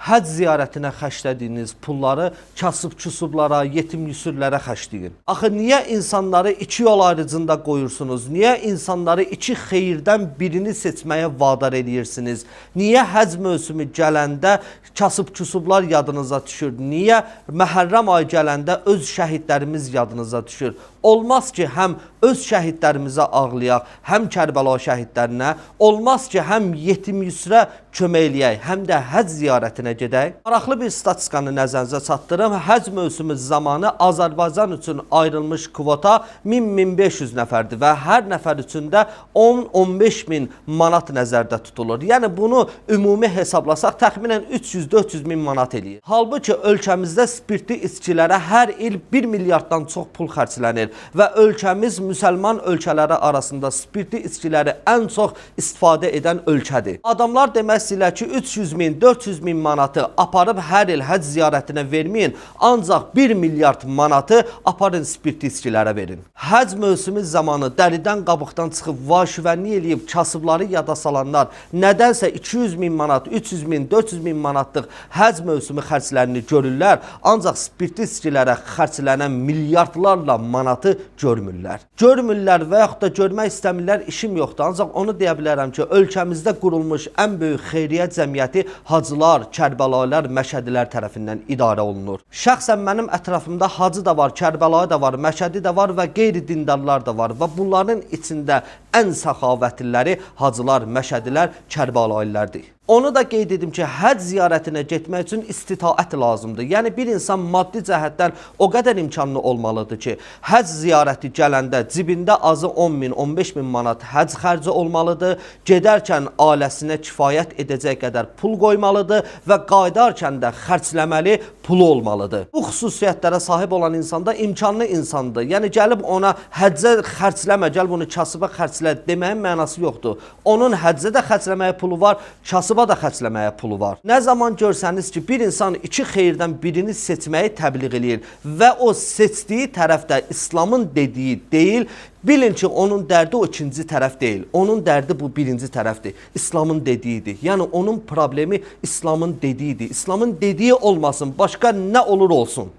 Həcc ziyarətinə xərclədiyiniz pulları kasıb-küsublara, yetim-yüsürlərə xərcləyin. Axı niyə insanları iki yol ayrıcında qoyursunuz? Niyə insanları iki xeyirdən birini seçməyə vadar edirsiniz? Niyə həcc mövsümü gələndə kasıb-küsublar yadınıza düşür? Niyə Məhərrəm ayı gələndə öz şəhidlərimiz yadınıza düşür? Olmaz ki, həm öz şəhidlərimizə ağlayaq, həm Kərbəla şəhidlərinə, olmaz ki, həm yetim-yüsrə kömək eləyək, həm də həcc ziyarətinə gedək. Maraqlı bir statistikanı nəzərinizə çatdırım. Həcc mövsümü zamanı Azərbaycan üçün ayrılmış kvota 1000-1500 nəfərdir və hər nəfər üçün də 10-15 min manat nəzərdə tutulur. Yəni bunu ümumi hesablasaq təxminən 300-400 min manat eləyir. Halbuki ölkəmizdə spirtli içkilərə hər il 1 milyarddan çox pul xərclənir və ölkəmiz müsəlman ölkələri arasında spirtli içkiləri ən çox istifadə edən ölkədir. Adamlar demək istəyirlər ki, 300 min, 400 min manatı aparıb hər il həcc ziyarətinə verməyin, ancaq 1 milyard manatı aparın spirtli içkilərə verin. Həcc mövsümü zamanı dəridən qabıqdan çıxıb vaşüvənlik eləyib kasıbları yada salanlar nədənsə 200 min manat, 300 min, 400 min manatlıq həcc mövsümü xərclərini görürlər, ancaq spirtli içkilərə xərclənən milyardlarla manatı görmürlər. Görmürlər və yaxud da görmək istəmirlər, işim yoxdur. Ancaq onu deyə bilərəm ki, ölkəmizdə qurulmuş ən böyük xeyriyyə cəmiyyəti hacılar, Kərbəlaylar, Məşədilər tərəfindən idarə olunur. Şəxsən mənim ətrafımda hacı da var, Kərbəlayı da var, Məşədi də var və qeyri-dindarlar da var və bunların içində ən səxavətliləri hacılar, Məşədilər, Kərbəlaylardır. Onu da qeyd edim ki, həcc ziyarətinə getmək üçün istitaət lazımdır. Yəni bir insan maddi cəhətdən o qədər imkanlı olmalıdır ki, həcc ziyarəti gələndə cibində azı 10 min, 15 min manat həcc xərci olmalıdır. Gedərkən ailəsinə kifayət edəcək qədər pul qoymalıdır və qayıdarkən də xərcləməli pulu olmalıdır. Bu xüsusiyyətlərə sahib olan insan da imkanlı insandır. Yəni gəlib ona həccə xərcləmə, gəl bunu kasıba xərclə deməyin mənası yoxdur. Onun həccə də xərcləməyə pulu var, kasıba da xərcləməyə pulu var. Nə zaman görsəniz ki, bir insan iki xeyirdən birini seçməyi təbliğ eləyir və o seçdiyi tərəfdə İslamın dediyi deyil, bilin ki, onun dərdi o ikinci tərəf deyil. Onun dərdi bu birinci tərəfdir. İslamın dediyidir. Yəni onun problemi İslamın dediyidir. İslamın dediyi olmasın, başqa nə olur olsun.